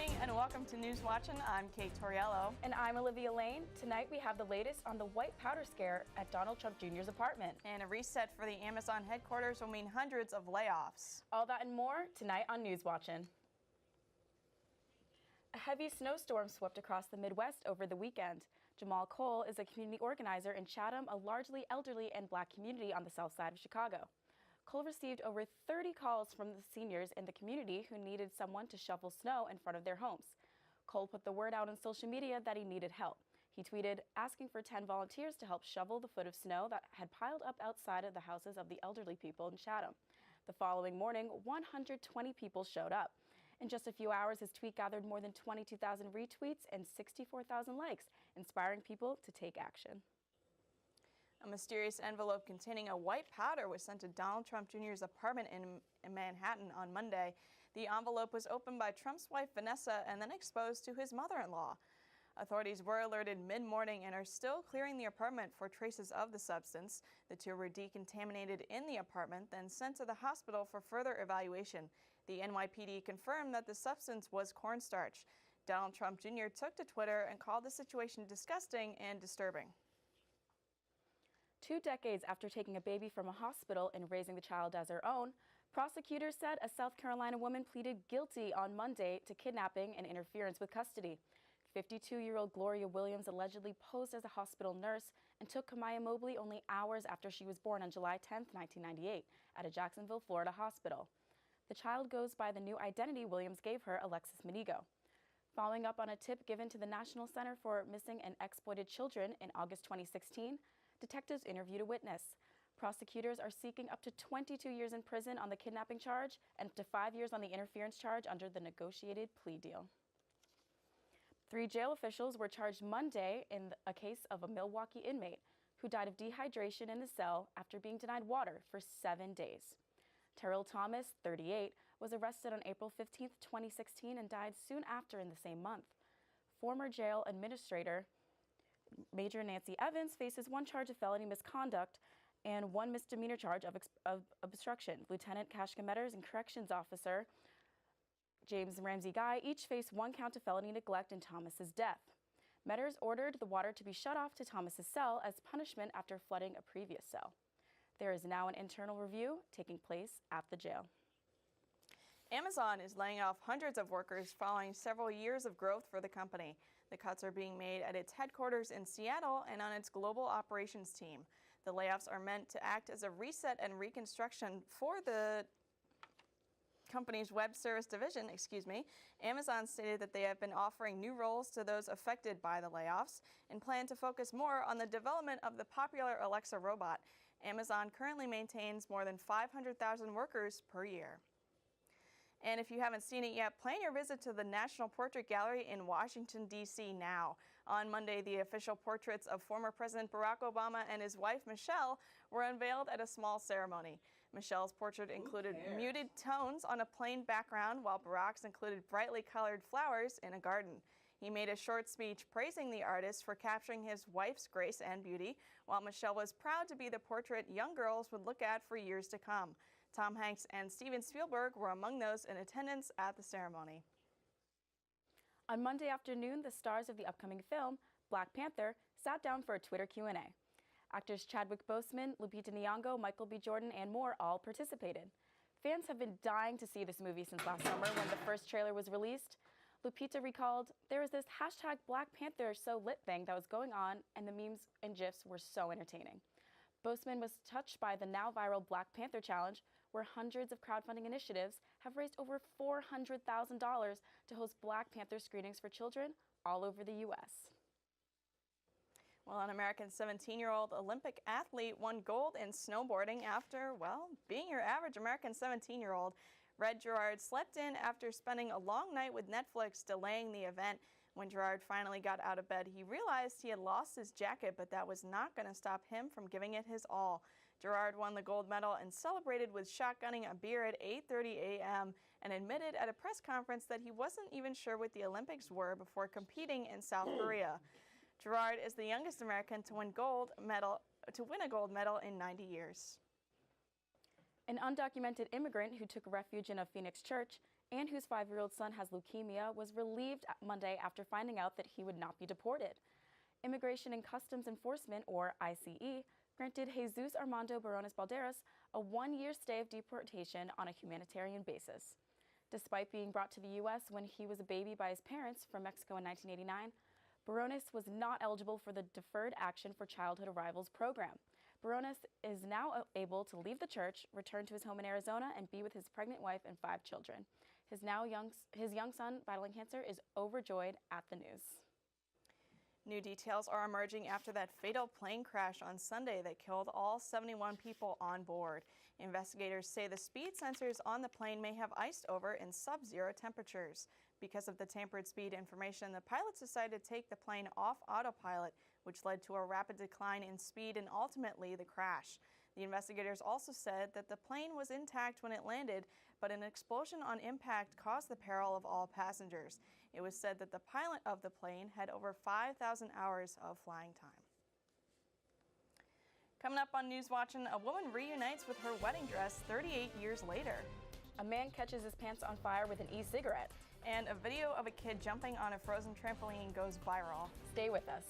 evening and welcome to News Watching. I'm CateT OliviaL. And I'm Olivia Lane. Tonight we have the latest on the white powder scare at Donald Trump Jr.'s apartment. And a reset for the Amazon headquarters will mean hundreds of layoffs. All that and more tonight on News Watching. A heavy snowstorm swept across the Midwest over the weekend. Jamal Cole is a community organizer in Chatham, a largely elderly and black community on the south side of Chicago. Cole received over 30 calls from the seniors in the community who needed someone to shovel snow in front of their homes. Cole put the word out on social media that he needed help. He tweeted asking for 10 volunteers to help shovel the foot of snow that had piled up outside of the houses of the elderly people in Chatham. The following morning, 120 people showed up. In just a few hours, his tweet gathered more than 22,000 retweets and 64,000 likes, inspiring people to take action. A mysterious envelope containing a white powder was sent to Donald Trump Jr.'s apartment in Manhattan on Monday. The envelope was opened by Trump's wife, Vanessa, and then exposed to his mother-in-law. Authorities were alerted mid-morning and are still clearing the apartment for traces of the substance. The two were decontaminated in the apartment, then sent to the hospital for further evaluation. The NYPD confirmed that the substance was cornstarch. Donald Trump Jr. took to Twitter and called the situation disgusting and disturbing. 2 decades after taking a baby from a hospital and raising the child as her own, prosecutors said a South Carolina woman pleaded guilty on Monday to kidnapping and interference with custody. 52-year-old Gloria Williams allegedly posed as a hospital nurse and took Kamaya Mobley only hours after she was born on July 10, 1998, at a Jacksonville, Florida hospital. The child goes by the new identity Williams gave her, Alexis Menigo. Following up on a tip given to the National Center for Missing and Exploited Children in August 2016, detectives interviewed a witness. Prosecutors are seeking up to 22 years in prison on the kidnapping charge and up to 5 years on the interference charge under the negotiated plea deal. 3 jail officials were charged Monday in a case of a Milwaukee inmate who died of dehydration in the cell after being denied water for 7 days. Terrell Thomas, 38, was arrested on April 15, 2016 and died soon after in the same month. Former jail administrator Major Nancy Evans faces 1 charge of felony misconduct and 1 misdemeanor charge of obstruction. Lieutenant Kashka Metters and Corrections Officer James Ramsey Guy each face 1 count of felony neglect in Thomas's death. Metters ordered the water to be shut off to Thomas's cell as punishment after flooding a previous cell. There is now an internal review taking place at the jail. Amazon is laying off hundreds of workers following several years of growth for the company. The cuts are being made at its headquarters in Seattle and on its global operations team. The layoffs are meant to act as a reset and reconstruction for the company's web service division, Amazon stated that they have been offering new roles to those affected by the layoffs and plan to focus more on the development of the popular Alexa robot. Amazon currently maintains more than 500,000 workers per year. And if you haven't seen it yet, plan your visit to the National Portrait Gallery in Washington, D.C. now. On Monday, the official portraits of former President Barack Obama and his wife, Michelle, were unveiled at a small ceremony. Michelle's portrait included muted tones on a plain background, while Barack's included brightly colored flowers in a garden. He made a short speech praising the artist for capturing his wife's grace and beauty, while Michelle was proud to be the portrait young girls would look at for years to come. Tom Hanks and Steven Spielberg were among those in attendance at the ceremony. On Monday afternoon, the stars of the upcoming film, Black Panther, sat down for a Twitter Q&A. Actors Chadwick Boseman, Lupita Nyong'o, Michael B. Jordan, and more all participated. Fans have been dying to see this movie since last summer when the first trailer was released. Lupita recalled, "There was this hashtag Black Panther so lit thing that was going on, and the memes and GIFs were so entertaining." Boseman was touched by the now viral Black Panther Challenge, where hundreds of crowdfunding initiatives have raised over $400,000 to host Black Panther screenings for children all over the U.S. Well, an American 17-year-old Olympic athlete won gold in snowboarding after, well, being your average American 17-year-old. Gerard slept in after spending a long night with Netflix delaying the event. When Gerard finally got out of bed, he realized he had lost his jacket, but that was not going to stop him from giving it his all. Gerard won the gold medal and celebrated with shotgunning a beer at 8:30 a.m. and admitted at a press conference that he wasn't even sure what the Olympics were before competing in South Korea. Gerard is the youngest American to win a gold medal in 90 years. An undocumented immigrant who took refuge in a Phoenix church and whose 5-year-old son has leukemia, was relieved Monday after finding out that he would not be deported. Immigration and Customs Enforcement, or ICE, granted Jesus Armando Balderas a 1-year stay of deportation on a humanitarian basis. Despite being brought to the U.S. when he was a baby by his parents from Mexico in 1989, Barones was not eligible for the Deferred Action for Childhood Arrivals program. Barones is now able to leave the church, return to his home in Arizona, and be with his pregnant wife and 5 children. His young son, battling cancer, is overjoyed at the news. New details are emerging after that fatal plane crash on Sunday that killed all 71 people on board. Investigators say the speed sensors on the plane may have iced over in sub-zero temperatures. Because of the tampered speed information, the pilots decided to take the plane off autopilot, which led to a rapid decline in speed and ultimately the crash. The investigators also said that the plane was intact when it landed, but an explosion on impact caused the peril of all passengers. It was said that the pilot of the plane had over 5,000 hours of flying time. Coming up on News Watchin', a woman reunites with her wedding dress 38 years later. A man catches his pants on fire with an e-cigarette. And a video of a kid jumping on a frozen trampoline goes viral. Stay with us.